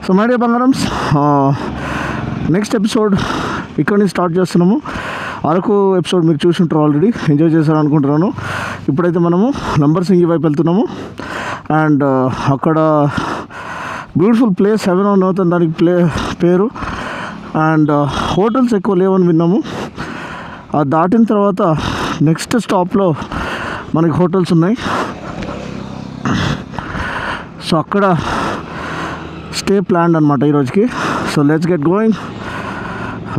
So my dear బంగారమ్స్, next episode ఇక్కడ నుంచి స్టార్ట్ చేస్తున్నాము. అరకు ఎపిసోడ్ మీరు చూసి ఉంటారు, ఆల్రెడీ ఎంజాయ్ చేశారు అనుకుంటున్నాను. ఇప్పుడైతే మనము లంబసింగి వైపు వెళ్తున్నాము. అండ్ అక్కడ beautiful place haven on earth అని దానికి పేరు. అండ్ హోటల్స్ ఎక్కువ లేవని విన్నాము. అది దాటిన తర్వాత నెక్స్ట్ స్టాప్లో మనకి హోటల్స్ ఉన్నాయి. సో అక్కడ స్టే ప్లాన్ అనమాట ఈరోజుకి. So let's get going,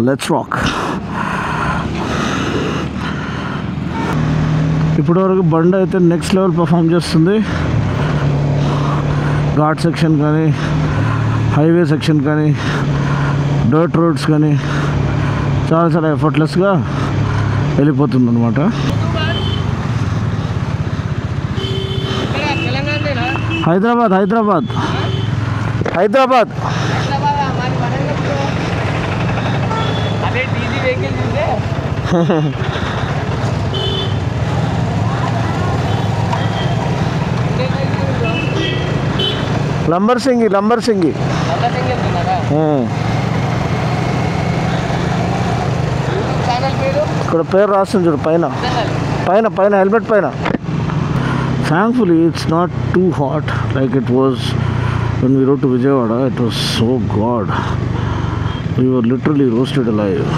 let's rock. ఇప్పటివరకు బండి అయితే నెక్స్ట్ లెవెల్ పర్ఫామ్ చేస్తుంది. ఘాట్ సెక్షన్ కానీ, హైవే సెక్షన్ కానీ, డర్ట్ రోడ్స్ కానీ చాలా చాలా ఎఫర్ట్లెస్గా వెళ్ళిపోతుంది అనమాట. హైదరాబాద్ హైదరాబాద్ హైదరాబాద్ లంబసింగి లంబసింగి ఇక్కడ పేరు రాస్తుంది చూడు, పైన పైన పైన హెల్మెట్ పైన. Thankfully it's not too hot like it was when we rode to Vijayawada. It was so god, we were literally roasted alive.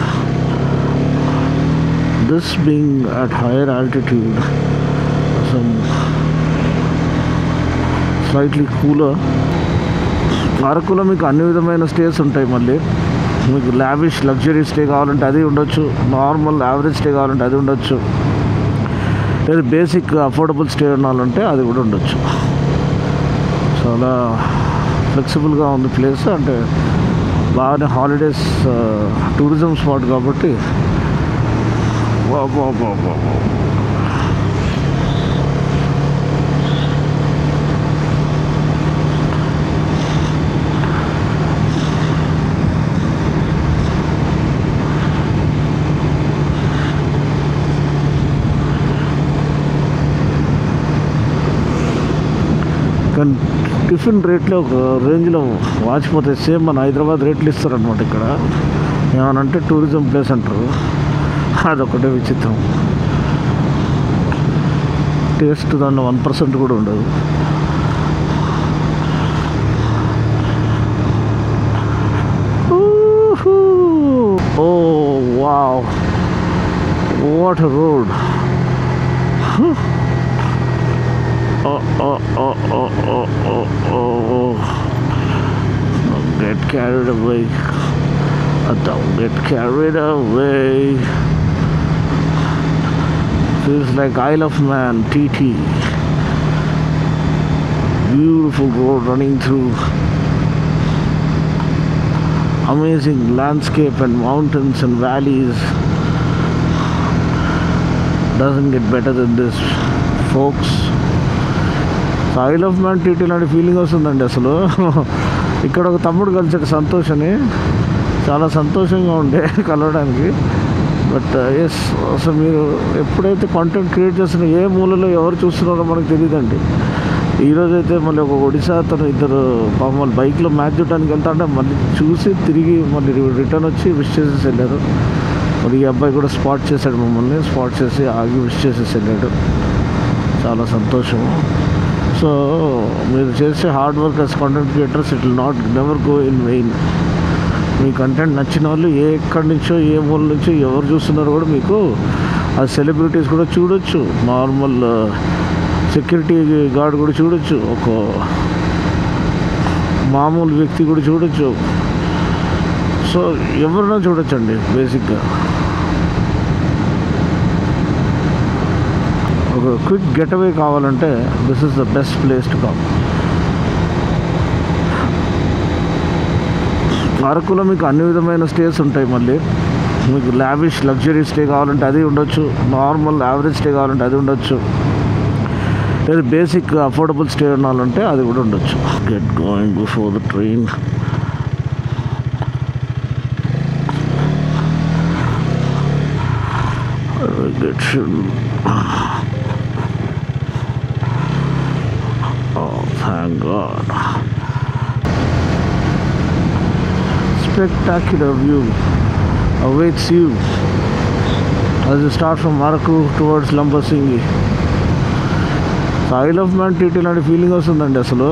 This being at higher altitude, some slightly cooler. అరకులో మీకు అన్ని విధమైన stays ఉంటాయి. మళ్ళీ మీకు lavish luxury stay కావాలంటే అది ఉండొచ్చు, నార్మల్ యావరేజ్ స్టే కావాలంటే అది ఉండొచ్చు, లేదా బేసిక్ అఫోర్డబుల్ స్టే ఉండాలంటే అది కూడా ఉండొచ్చు. చాలా ఫ్లెక్సిబుల్గా ఉంది ప్లేస్. అంటే బాగానే హాలిడేస్ టూరిజం స్పాట్ కాబట్టి కానీ టిఫిన్ రేట్లు ఒక రేంజ్లో వాచిపోతాయి. సేమ్ మన హైదరాబాద్ రేట్లు ఇస్తారనమాట. ఇక్కడ ఏమనంటే టూరిజం ప్లేస్ అంటారు, అదొకటే విచిత్రం. టేస్ట్ దాన్ని 1% కూడా ఉండదు. Oh wow, what a road. Don't get carried away. Don't get carried away. Feels like Isle of Man, TT. Beautiful road running through amazing landscape and mountains and valleys. Doesn't get better than this, folks. I'll of man TT లాంటి feeling వస్తుందండి అసలు. ఇక్కడ ఒక తమ్ముడు కలిసి సంతోషని చాలా సంతోషంగా ఉండే కలవడానికి. బట్ ఎస్, అసలు మీరు ఎప్పుడైతే కంటెంట్ క్రియేట్ చేస్తున్న ఏ మూలలో ఎవరు చూస్తున్నారో మనకు తెలియదండి. ఈరోజైతే మళ్ళీ ఒక ఒడిశా అతను ఇద్దరు పాపం వాళ్ళు బైక్లో మ్యాచ్ చూడడానికి వెళ్తా అంటే మళ్ళీ చూసి తిరిగి మళ్ళీ రిటర్న్ వచ్చి విష్ చేసేసి వెళ్ళారు. మరి ఈ అబ్బాయి కూడా స్పాట్ చేశాడు, మమ్మల్ని స్పాట్ చేసి ఆగి విష్ చేసేసి వెళ్ళాడు. చాలా సంతోషం. సో మీరు చేసే hard work as content creators, it will never go in vein. Me content నచ్చిన వాళ్ళు ఎక్కడి నుంచో ఏ మూల నుంచో ఎవరు చూస్తున్నారో కూడా మీకు ఆ సెలబ్రిటీస్ కూడా చూడొచ్చు, నార్మల్ సెక్యూరిటీ గార్డ్ కూడా చూడొచ్చు, ఒక మామూలు వ్యక్తి కూడా చూడొచ్చు. సో ఎవరైనా చూడొచ్చండి బేసిక్గా. ఒక క్విక్ గెట్ అవే కావాలంటే this is the best place to come. అరకులో మీకు అన్ని విధమైన స్టేస్ ఉంటాయి. మళ్ళీ మీకు లావిష్ లగ్జరీ స్టే కావాలంటే అది ఉండొచ్చు, నార్మల్ యావరేజ్ స్టే కావాలంటే అది ఉండొచ్చు, లేదా బేసిక్ అఫోర్డబుల్ స్టే ఉండాలంటే అది కూడా ఉండొచ్చు. Get going before the train. Get thank God. spectacular view awaits you as you start from Araku towards Lambasingi. So I love man TT లాంటి ఫీలింగ్ వస్తుందండి అసలు.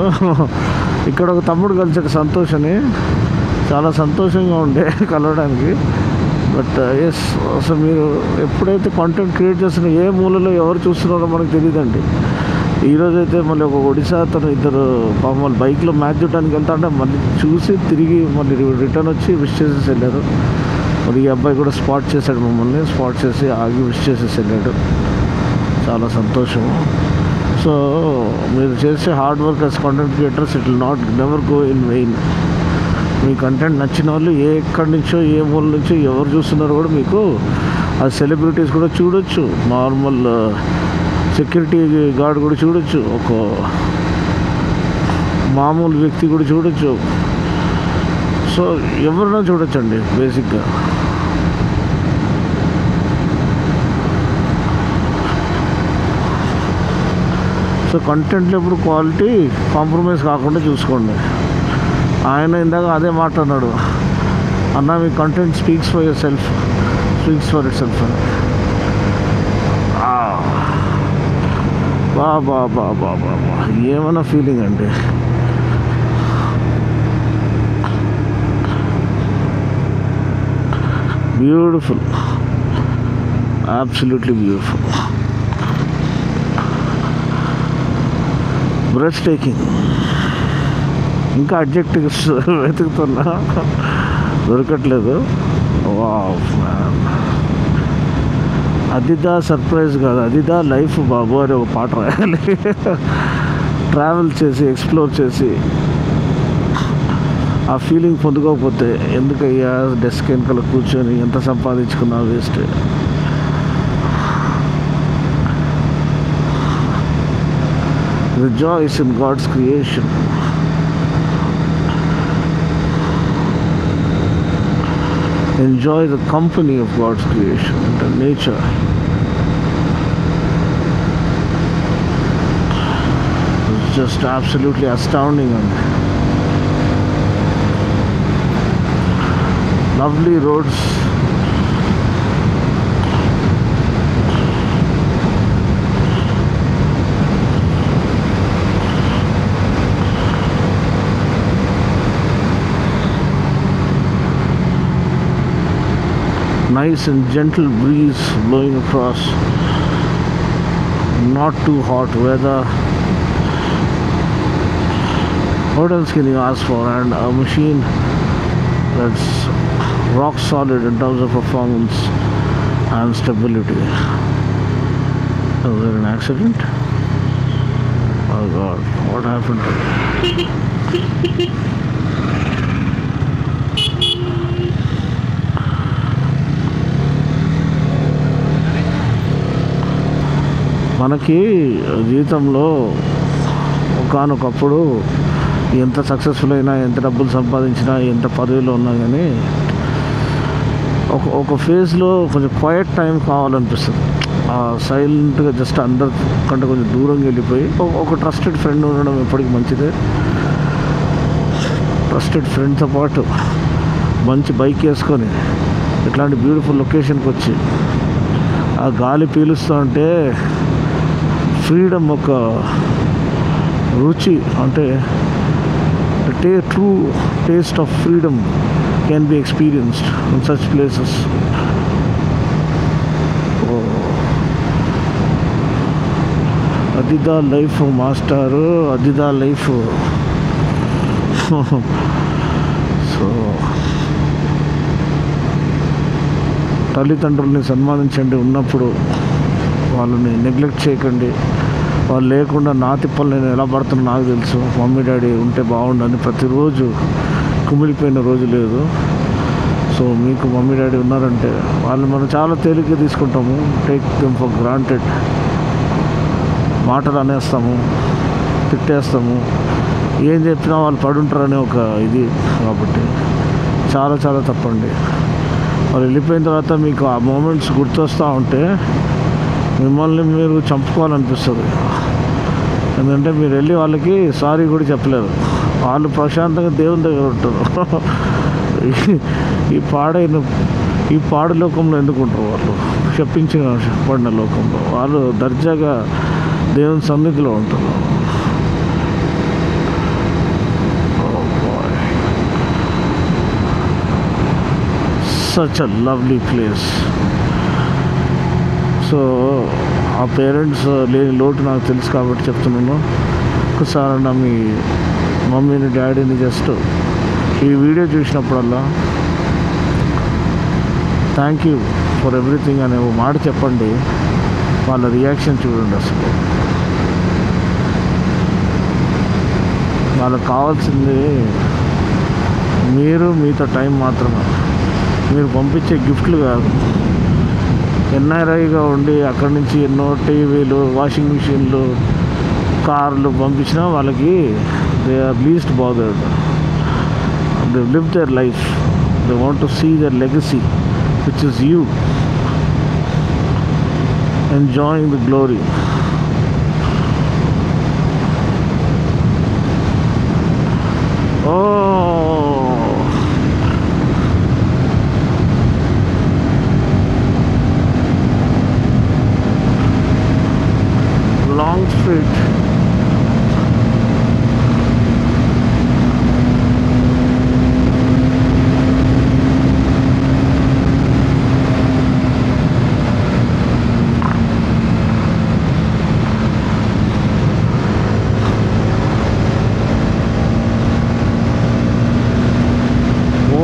ఇక్కడ ఒక తమ్ముడు కలిసి సంతోషని చాలా సంతోషంగా ఉండే కలవడానికి. బట్ ఎస్, అసలు మీరు ఎప్పుడైతే కంటెంట్ క్రియేట్ చేస్తున్న ఏ మూలలో ఎవరు చూస్తున్నారో మనకు తెలియదండి. ఈరోజైతే మళ్ళీ ఒక ఒడిశా అతను ఇద్దరు పాపం వాళ్ళు బైక్లో మ్యాచ్ చూడడానికి వెళ్తాంటే మళ్ళీ చూసి తిరిగి మళ్ళీ రిటర్న్ వచ్చి విష్ చేసేసి వెళ్ళారు. మరి ఈ అబ్బాయి కూడా స్పాట్ చేశాడు, మమ్మల్ని స్పాట్ చేసి ఆగి విష్ చేసేసి వెళ్ళాడు. చాలా సంతోషం. సో మీరు చేసే hard work as content creators it will not never go in vein. Me content నచ్చిన వాళ్ళు ఎక్కడి నుంచో ఏ మూల నుంచో ఎవరు చూస్తున్నారో కూడా మీకు ఆ సెలబ్రిటీస్ కూడా చూడొచ్చు, నార్మల్ సెక్యూరిటీ గార్డ్ కూడా చూడొచ్చు, ఒక మామూలు వ్యక్తి కూడా చూడొచ్చు. సో ఎవరైనా చూడొచ్చండి బేసిక్గా. సో కంటెంట్లో ఇప్పుడు క్వాలిటీ కాంప్రమైజ్ కాకుండా చూసుకోండి. ఆయన ఇందాక అదే మాట అన్నాడు, అన్న మీ content speaks for itself అని. బా బా బా బా బా ఏమన్నా ఫీలింగ్ అండి. Beautiful, absolutely beautiful, breathtaking. ఇంకా అడ్జెక్టివ్స్ వెతుకుతున్నా దొరకట్లేదు. వావ్ మ్యాన్, అదిదా సర్ప్రైజ్ కాదు, అదిదా లైఫ్ బాబు అని ఒక పాట రాయాలి. ట్రావెల్ చేసి ఎక్స్ప్లోర్ చేసి ఆ ఫీలింగ్ పొందుకోకపోతే ఎందుకయ్యా డెస్క్ వెనకాల కూర్చొని ఎంత సంపాదించుకున్నా waste. Rejoice in God's creation. Enjoy the company of God's creation, the nature. It's just absolutely astounding and lovely roads. Nice and gentle breeze blowing across. Not too hot weather. What else can you ask for? And a machine that's rock solid in terms of performance and stability. Was there an accident? Oh God, what happened to it? మనకి జీవితంలో ఒకానొకప్పుడు ఎంత successful అయినా, ఎంత డబ్బులు సంపాదించినా, ఎంత పదవిలో ఉన్నా కానీ ఒక ఫేజ్లో కొంచెం క్వైట్ టైం కావాలనిపిస్తుంది. సైలెంట్గా జస్ట్ అందరికంటే కొంచెం దూరంగా వెళ్ళిపోయి ఒక ట్రస్టెడ్ ఫ్రెండ్ ఉండడం ఎప్పటికీ మంచిదే. ట్రస్టెడ్ ఫ్రెండ్తో పాటు మంచి బైక్ వేసుకొని ఇట్లాంటి బ్యూటిఫుల్ లొకేషన్కి వచ్చి ఆ గాలి పీలుస్తూ ఉంటే ఫ్రీడమ్ ఒక రుచి, అంటే true taste of freedom can be experienced in such places. అదిదా లైఫ్ మాస్టారు, అదిదా లైఫ్. సో తల్లిదండ్రుల్ని సన్మానించండి ఉన్నప్పుడు, వాళ్ళని నెగ్లెక్ట్ చేయకండి. వాళ్ళు లేకుండా నా తిప్పలు నేను ఎలా పడుతున్నా నాకు తెలుసు. మమ్మీ డాడీ ఉంటే బాగుండని ప్రతిరోజు కుమిలిపోయిన రోజు లేదు. సో మీకు మమ్మీ డాడీ ఉన్నారంటే వాళ్ళు మనం చాలా తేలిగ్గా తీసుకుంటాము. Take them for granted. మాటలు అనేస్తాము, తిట్టేస్తాము, ఏం చెప్పినా వాళ్ళు పడుంటారనే ఒక ఇది. కాబట్టి చాలా చాలా తప్పండి. వాళ్ళు వెళ్ళిపోయిన తర్వాత మీకు ఆ మూమెంట్స్ గుర్తొస్తూ ఉంటే మిమ్మల్ని మీరు చంపుకోవాలనిపిస్తుంది. ఎందుకంటే మీరు వెళ్ళి వాళ్ళకి సారీ కూడా చెప్పలేరు. వాళ్ళు ప్రశాంతంగా దేవుని దగ్గర ఉంటారు. ఈ పాడు లోకంలో ఎందుకు ఉంటారు వాళ్ళు? పడిన లోకంలో వాళ్ళు దర్జాగా దేవుని సన్నిధిలో ఉంటారు. Such a lovely place. So ఆ పేరెంట్స్ లేని లోటు నాకు తెలుసు కాబట్టి చెప్తున్నాను. ఒకసారి నా మీ మమ్మీని డాడీని జస్ట్ ఈ వీడియో చూసినప్పుడల్లా థ్యాంక్ యూ ఫర్ ఎవ్రీథింగ్ అనే ఓ మాట చెప్పండి. వాళ్ళ రియాక్షన్ చూడండి. అసలు వాళ్ళకి కావాల్సింది మీతో టైం మాత్రమే. మీరు పంపించే గిఫ్ట్లు కాదు. ఎన్ఆర్ఐగా ఉండి అక్కడి నుంచి ఎన్నో టీవీలు, వాషింగ్ మిషన్లు, కార్లు పంపించినా వాళ్ళకి they are least bothered. They live their life. They want to see their legacy which is you enjoying the glory. Long street.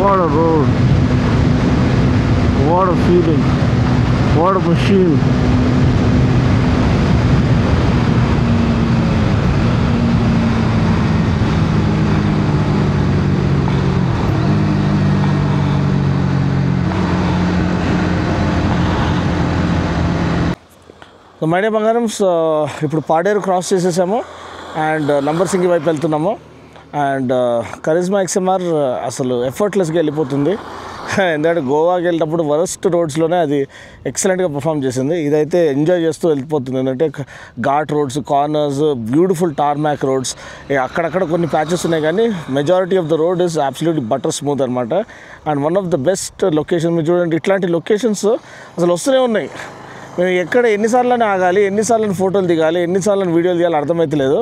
What a road, what a feeling, what a machine. So my dear బంగారమ్స్, ఇప్పుడు Paderu cross చేసేసాము and Lambasingi వైపు వెళ్తున్నాము. And Karizma XMR అసలు ఎఫర్ట్లెస్గా వెళ్ళిపోతుంది. ఎందుకంటే గోవాకి వెళ్ళినప్పుడు వరస్ట్ రోడ్స్లోనే అది ఎక్సలెంట్గా పర్ఫామ్ చేసింది. ఇదైతే ఎంజాయ్ చేస్తూ వెళ్ళిపోతుంది. ఎందుకంటే ghat roads, corners, beautiful tarmac roads, అక్కడక్కడ కొన్ని ప్యాచెస్ ఉన్నాయి కానీ majority of the road is absolutely butter smooth అనమాట. And one of the best location. మీరు చూడండి, ఇట్లాంటి లొకేషన్స్ అసలు వస్తూనే ఉన్నాయి. మేము ఎక్కడ ఎన్నిసార్లు ఆగాలి, ఎన్నిసార్లు ఫోటోలు దిగాలి, ఎన్నిసార్లు వీడియోలు తీయాలి అర్థమవుతలేదు.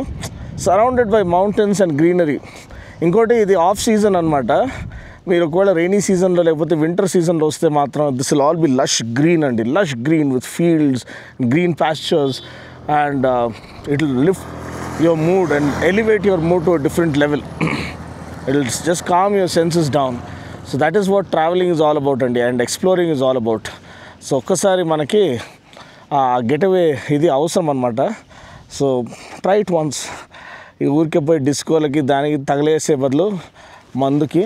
Surrounded by mountains and greenery. ఇంకోటి ఇది ఆఫ్ సీజన్ అనమాట. మీరు ఒకవేళ రెయినీ సీజన్లో లేకపోతే వింటర్ సీజన్లో వస్తే మాత్రం this will all be lush green అండి. Lush green with fields, green pastures, and it will lift your mood and elevate your mood to a different level. It will just calm your senses down. So that is what travelling is all about అండి, and exploring is all about. So ఒక్కసారి మనకి getaway ఇది అవసరం అనమాట. So try it once. ఈ ఊరికే పోయి డిస్కోలకి దానికి తగలేసే బదులు మందుకి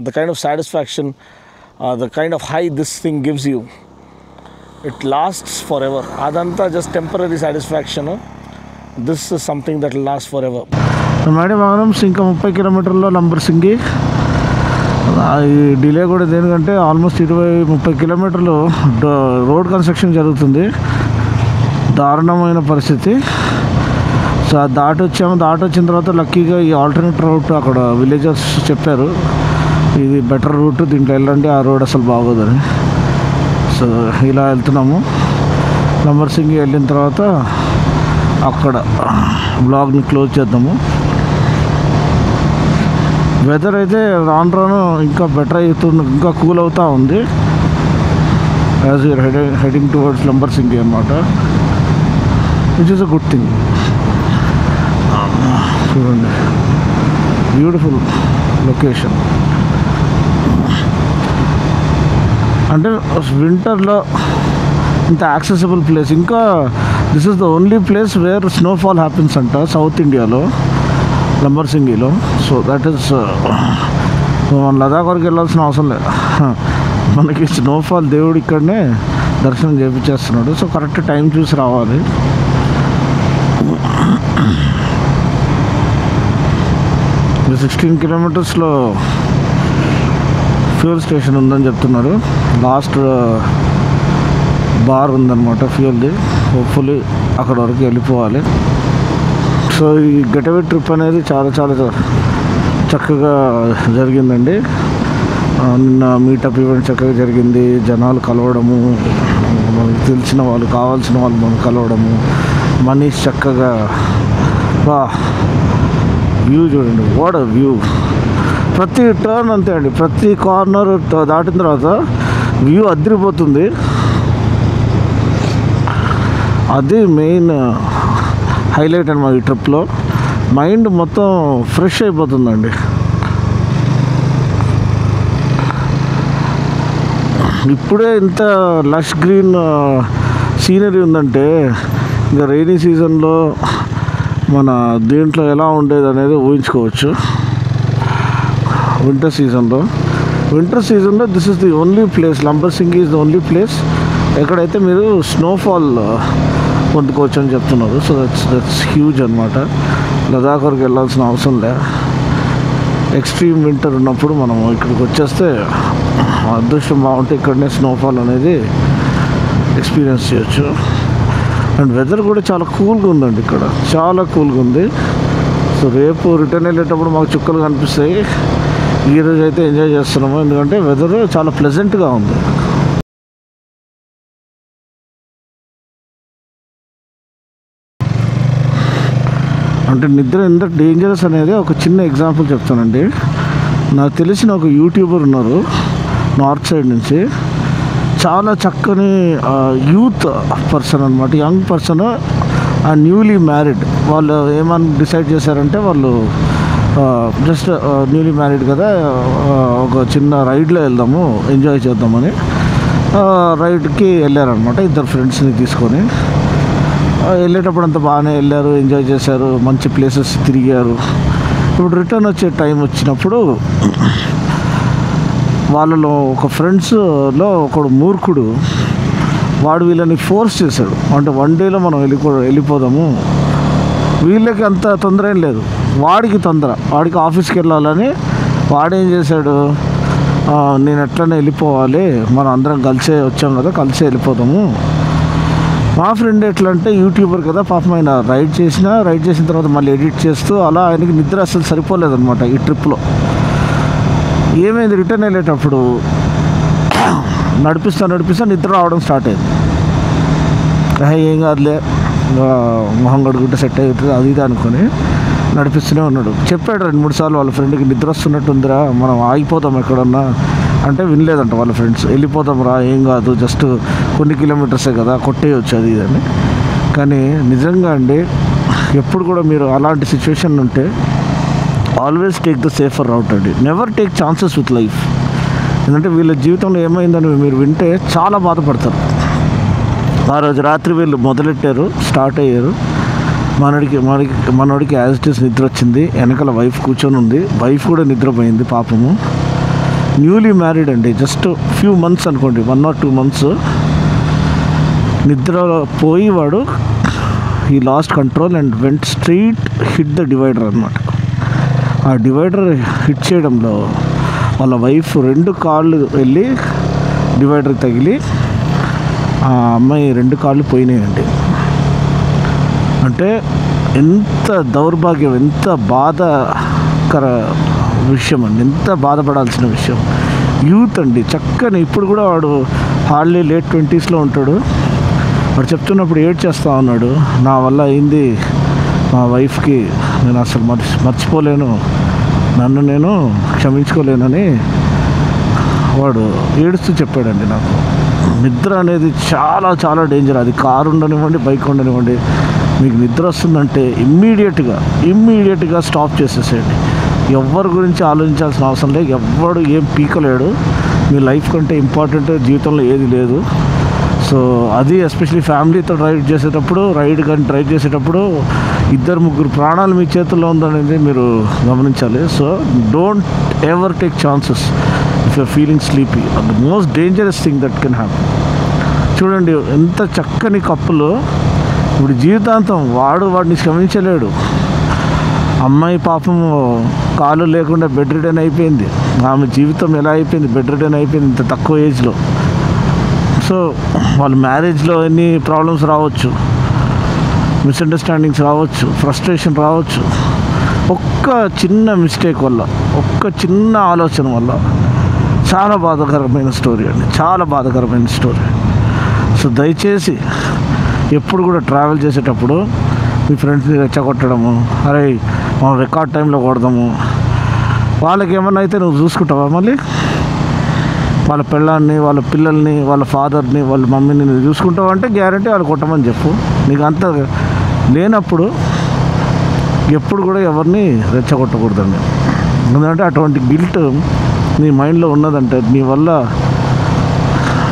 the kind of satisfaction, the kind of high this thing gives you, it lasts forever. Adanta just temporary satisfaction. This is something that will last forever. Madam వాగనమ్స్ ఇంకా 30 కిలోమీటర్లో లంబసింగి. ఈ డిలే కూడా దేనికంటే ఆల్మోస్ట్ 20-30 కిలోమీటర్లు రోడ్ కన్స్ట్రక్షన్ జరుగుతుంది. దారుణమైన పరిస్థితి. So దాటి వచ్చిన తర్వాత లక్కీగా ఈ ఆల్టర్నేట్ రూట్ అక్కడ విలేజర్స్ చెప్పారు, ఇది బెటర్ రూట్, దీంట్లో వెళ్ళండి, ఆ రోడ్ అసలు బాగోదని. సో ఇలా వెళ్తున్నాము. లంబసింగి వెళ్ళిన తర్వాత అక్కడ బ్లాగ్ని క్లోజ్ చేద్దాము. వెదర్ అయితే రాను ఇంకా బెటర్ అవుతుంది, ఇంకా కూల్ అవుతూ ఉంది. As you're heading towards Lambasingi అన్నమాట, which is a good thing. చూడండి, బ్యూటిఫుల్ లొకేషన్. అంటే వింటర్లో ఇంత యాక్సెసిబుల్ ప్లేస్. ఇంకా this is the only place where snowfall happens అంట సౌత్ ఇండియాలో, లంబసింగిలో. సో దట్ ఈస్ మన లదాఖ్ వరకు వెళ్ళాల్సిన అవసరం లేదు. మనకి స్నోఫాల్ దేవుడు ఇక్కడనే దర్శనం చేయించేస్తున్నాడు. సో కరెక్ట్ టైం చూసి రావాలి. ఈ 16 కిలోమీటర్స్లో ఫ్యూల్ స్టేషన్ ఉందని చెప్తున్నారు. లాస్ట్ బార్ ఉందన్నమాట ఫ్యూల్ది. హోప్ఫుల్లీ అక్కడ వరకు వెళ్ళిపోవాలి. సో ఈ గెటవే ట్రిప్ అనేది చాలా చాలా చక్కగా జరిగిందండి. నిన్న మీటప్ ఈవెంట్ చక్కగా జరిగింది. జనాలు కలవడము, మనకు తెలిసిన వాళ్ళు, కావాల్సిన వాళ్ళు మనం కలవడము, మనీష్ చక్కగా వ్యూ చూడండి, వాట్ అ వ్యూ. ప్రతి టర్న్ అంతే అండి, ప్రతి కార్నర్ దాటిన తర్వాత వ్యూ అదిరిపోతుంది. అది మెయిన్ హైలైట్ అనమాట ఈ ట్రిప్లో. మైండ్ మొత్తం ఫ్రెష్ అయిపోతుందండి. ఇప్పుడే ఇంత లష్ గ్రీన్ సీనరీ ఉందంటే ఇంకా రైనీ సీజన్లో మన దీంట్లో ఎలా ఉండేది అనేది ఊహించుకోవచ్చు. వింటర్ సీజన్లో this is the only place, Lambasingi is the only place ఎక్కడైతే మీరు స్నోఫాల్ పొందుకోవచ్చు అని చెప్తున్నారు. సో దట్స్ హ్యూజ్ అనమాట. లదాఖ్ వరకు వెళ్ళాల్సిన అవసరం లే. ఎక్స్ట్రీమ్ వింటర్ ఉన్నప్పుడు మనం ఇక్కడికి వచ్చేస్తే అదృష్టం బాగుంటే ఇక్కడనే స్నోఫాల్ అనేది ఎక్స్పీరియన్స్ చేయొచ్చు. అండ్ వెదర్ కూడా చాలా కూల్గా ఉందండి, ఇక్కడ చాలా కూల్గా ఉంది. సో రేపు రిటర్న్ వెళ్ళేటప్పుడు మాకు చుక్కలు కనిపిస్తాయి. ఈరోజు అయితే ఎంజాయ్ చేస్తున్నాము, ఎందుకంటే వెదర్ చాలా ప్లెజెంట్గా ఉంది. అంటే నిద్ర ఎంత డేంజరస్ అనేది ఒక చిన్న ఎగ్జాంపుల్ చెప్తానండి. నాకు తెలిసిన ఒక యూట్యూబర్ ఉన్నారు నార్త్ సైడ్ నుంచి, చాలా చక్కని యూత్ పర్సన్ అనమాట, యంగ్ పర్సన్, న్యూలీ మ్యారీడ్. వాళ్ళు ఏమని డిసైడ్ చేశారంటే వాళ్ళు జస్ట్ న్యూలీ మ్యారీడ్ కదా, ఒక చిన్న రైడ్లో వెళ్దాము, ఎంజాయ్ చేద్దామని రైడ్కి వెళ్ళారనమాట. ఇద్దరు ఫ్రెండ్స్ని తీసుకొని వెళ్ళేటప్పుడు అంతా బాగానే వెళ్ళారు, ఎంజాయ్ చేశారు, మంచి ప్లేసెస్ తిరిగారు. ఇప్పుడు రిటర్న్ వచ్చే టైం వచ్చినప్పుడు వాళ్ళలో ఒక ఫ్రెండ్స్లో ఒకడు మూర్ఖుడు, వాడు వీళ్ళని ఫోర్స్ చేశాడు. అంటే 1 డేలో మనం వెళ్ళిపోదాము, వీళ్ళకి అంత తొందర ఏం లేదు, వాడికి తొందర, వాడికి ఆఫీస్కి వెళ్ళాలని. వాడేం చేశాడు, నేను ఎట్లనే వెళ్ళిపోవాలి, మనం అందరం కలిసే వచ్చాం కదా, కలిసే వెళ్ళిపోదాము. మా ఫ్రెండ్ ఎట్లా అంటే యూట్యూబర్ కదా, పాపం ఆయన రైడ్ చేసిన తర్వాత మళ్ళీ ఎడిట్ చేస్తూ అలా ఆయనకి నిద్ర అసలు సరిపోలేదన్నమాట ఈ ట్రిప్లో. ఏమైంది, రిటర్న్ వెళ్ళేటప్పుడు నడిపిస్తా నిద్ర రావడం స్టార్ట్ అయింది. ఏం కాదులే, మొహం కడుగుంటే సెట్ అవుతుంది అది ఇది అనుకొని నడిపిస్తూనే ఉన్నాడు. చెప్పాడు 2-3 సార్లు వాళ్ళ ఫ్రెండ్కి, నిద్ర వస్తున్నట్టుందిరా, మనం ఆగిపోతాం ఎక్కడన్నా అంటే వినలేదంట వాళ్ళ ఫ్రెండ్స్. వెళ్ళిపోతాం రా, ఏం కాదు, జస్ట్ కొన్ని కిలోమీటర్సే కదా, కొట్టేయచ్చు అది ఇదని. కానీ నిజంగా అండి, ఎప్పుడు కూడా మీరు అలాంటి సిచ్యువేషన్ ఉంటే ఆల్వేస్ టేక్ ద సేఫర్ రౌట్ అండి. Never take chances with life. ఎందుకంటే వీళ్ళ జీవితంలో ఏమైందని మీరు వింటే చాలా బాధపడతారు. ఆ రోజు రాత్రి వీళ్ళు మొదలెట్టారు, స్టార్ట్ అయ్యారు. మనోడికి యాజ్ ఇట్ ఈస్ నిద్ర వచ్చింది, వెనకాల వైఫ్ కూర్చొని ఉంది, వైఫ్ కూడా నిద్రపోయింది పాపము. న్యూలీ మ్యారీడ్ అండి, జస్ట్ ఫ్యూ మంత్స్ అనుకోండి, 1 or 2 months. నిద్ర పోయి వాడు ఈ last control and went straight hit the divider అనమాట. ఆ డివైడర్ హిట్ చేయడంలో వాళ్ళ వైఫ్ 2 కాళ్ళు వెళ్ళి డివైడర్కి తగిలి ఆ అమ్మాయి 2 కాళ్ళు పోయినాయండి. అంటే ఎంత దౌర్భాగ్యం, ఎంత బాధాకర విషయం అండి, ఎంత బాధపడాల్సిన విషయం. యూత్ అండి, చక్కని ఇప్పుడు కూడా వాడు హార్డ్లీ లేట్ 20sలో ఉంటాడు. వాడు చెప్తున్నప్పుడు ఏడ్చేస్తూ ఉన్నాడు, నా వల్ల అయింది, మా వైఫ్కి నేను అసలు మర్చిపోలేను, నన్ను నేను క్షమించుకోలేనని వాడు ఏడుస్తూ చెప్పాడండి నాకు. నిద్ర అనేది చాలా చాలా డేంజర్. అది కారు ఉండనివ్వండి, బైక్ ఉండనివ్వండి, మీకు నిద్ర వస్తుందంటే ఇమ్మీడియట్గా స్టాప్ చేసేసేయండి. ఎవరి గురించి ఆలోచించాల్సిన అవసరం లేదు, ఎవ్వడు ఏం పీకలేడు. మీ లైఫ్ కంటే ఇంపార్టెంట్ జీవితంలో ఏది లేదు. సో అది ఎస్పెషలీ ఫ్యామిలీతో డ్రైవ్ చేసేటప్పుడు 2-3 ప్రాణాలు మీ చేతుల్లో ఉందనేది మీరు గమనించాలి. So don't ever take chances if you're feeling sleepy. The most dangerous thing that can happen. చూడండి ఎంత చక్కని కప్పులు, ఇప్పుడు జీవితాంతం వాడిని క్షమించలేడు. అమ్మాయి పాపం కాలు లేకుండా బెడ్ రిడెన్ అయిపోయింది. ఆమె జీవితం ఎలా అయిపోయింది, బెడ్ రిడెన్ అయిపోయింది ఇంత తక్కువ ఏజ్లో. సో వాళ్ళ మ్యారేజ్లో ఎన్ని ప్రాబ్లమ్స్ రావచ్చు, మిస్అండర్స్టాండింగ్స్ రావచ్చు, ఫ్రస్ట్రేషన్ రావచ్చు. ఒక్క చిన్న మిస్టేక్ వల్ల ఒక్క చిన్న ఆలోచన వల్ల. చాలా బాధాకరమైన స్టోరీ అండి, చాలా బాధాకరమైన స్టోరీ. సో దయచేసి ఎప్పుడు కూడా ట్రావెల్ చేసేటప్పుడు మీ ఫ్రెండ్స్ని రెచ్చగొట్టడము, అరే మనం రికార్డ్ టైంలో కొడదాము, వాళ్ళకి ఏమన్నా అయితే నువ్వు చూసుకుంటావా? మళ్ళీ వాళ్ళ పిల్లల్ని, వాళ్ళ పిల్లల్ని, వాళ్ళ ఫాదర్ని, వాళ్ళ మమ్మీని నువ్వు చూసుకుంటావు అంటే గ్యారంటీ వాళ్ళు కొట్టమని చెప్పు. నీకు అంత లేనప్పుడు ఎప్పుడు కూడా ఎవరిని రెచ్చగొట్టకూడదండి. ఎందుకంటే అటువంటి గిల్ట్ నీ మైండ్లో ఉన్నదంటే నీ వల్ల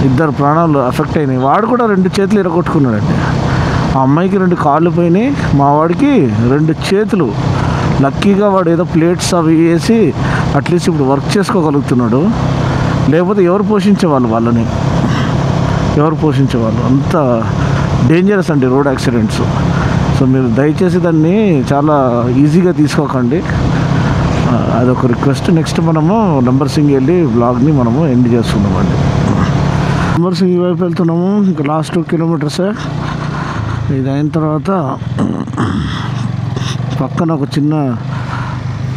ఇద్దరు ప్రాణాలు ఎఫెక్ట్ అయినాయి. వాడు కూడా 2 చేతులు ఇరగొట్టుకున్నాడండి. ఆ అమ్మాయికి 2 కాళ్ళు పోయినాయి, మా వాడికి 2 చేతులు. లక్కీగా వాడు ఏదో ప్లేట్స్ అవి వేసి అట్లీస్ట్ ఇప్పుడు వర్క్ చేసుకోగలుగుతున్నాడు. లేకపోతే ఎవరు పోషించేవాళ్ళు వాళ్ళని? ఎవరు పోషించేవాళ్ళు? అంత డేంజరస్ అండి రోడ్ యాక్సిడెంట్స్. సో మీరు దయచేసి దాన్ని చాలా ఈజీగా తీసుకోకండి. అదొక రిక్వెస్ట్. నెక్స్ట్ మనము లంబసింగి వెళ్ళి బ్లాగ్ని మనము ఎండ్ చేస్తున్నామండి. లంబసింగి వైపు వెళ్తున్నాము. ఇంకా లాస్ట్ 2 కిలోమీటర్సే. ఇది అయిన తర్వాత పక్కన ఒక చిన్న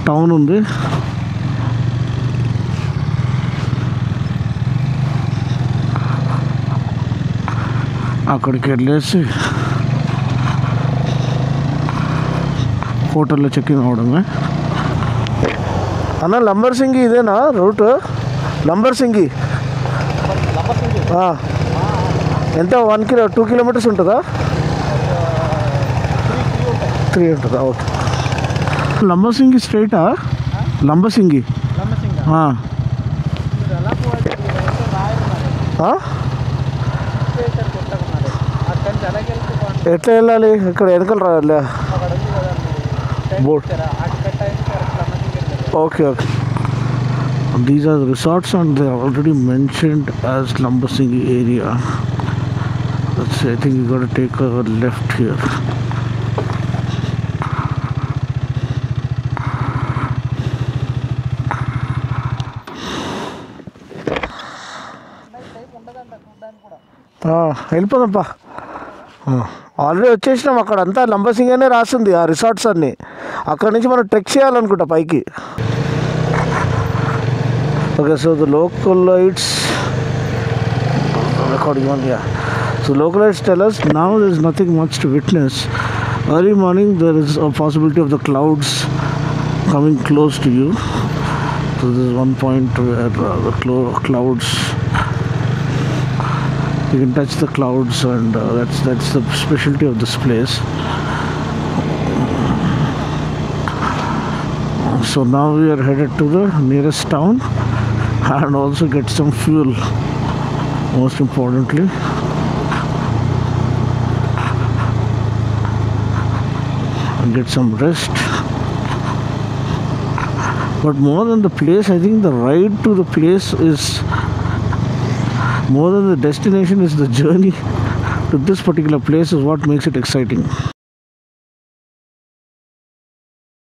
టౌన్ ఉంది. అక్కడికి వెళ్ళేసి హోటల్లో చెక్కింగ్ అవడమే. అన్న లంబసింగి ఇదేనా రూట్? లంబసింగి ఎంత 2 కిలోమీటర్స్ ఉంటుందా? 3 ఉంటుందా? ఓకే. లంబసింగి స్ట్రైటా? లంబసింగి ఎట్లా వెళ్ళాలి? ఇక్కడ వెనకాల రావాలి boat. Okay okay. These are the resorts and they are already mentioned as Lambasingi area. I think you got to take a left here. వెళ్ళిపోదాంపా. ఆల్రెడీ వచ్చేసినాం. అక్కడ అంతా లంబసింగి అనే రాస్తుంది ఆ రిసార్ట్స్ అన్నీ. అక్కడ నుంచి మనం ట్రెక్ చేయాలనుకుంటా పైకి. Okay. So the local lights recording on, yeah. So local lights tell us now there is nothing much to witness. Early morning there is a possibility of the clouds coming close to you. So this is one point where the clouds, you can touch the clouds, and that's the specialty of this place. So now we are headed to the nearest town and also get some fuel, most importantly. And get some rest. But more than the place, I think the ride to the place is more than the destination, is the journey to this particular place is what makes it exciting.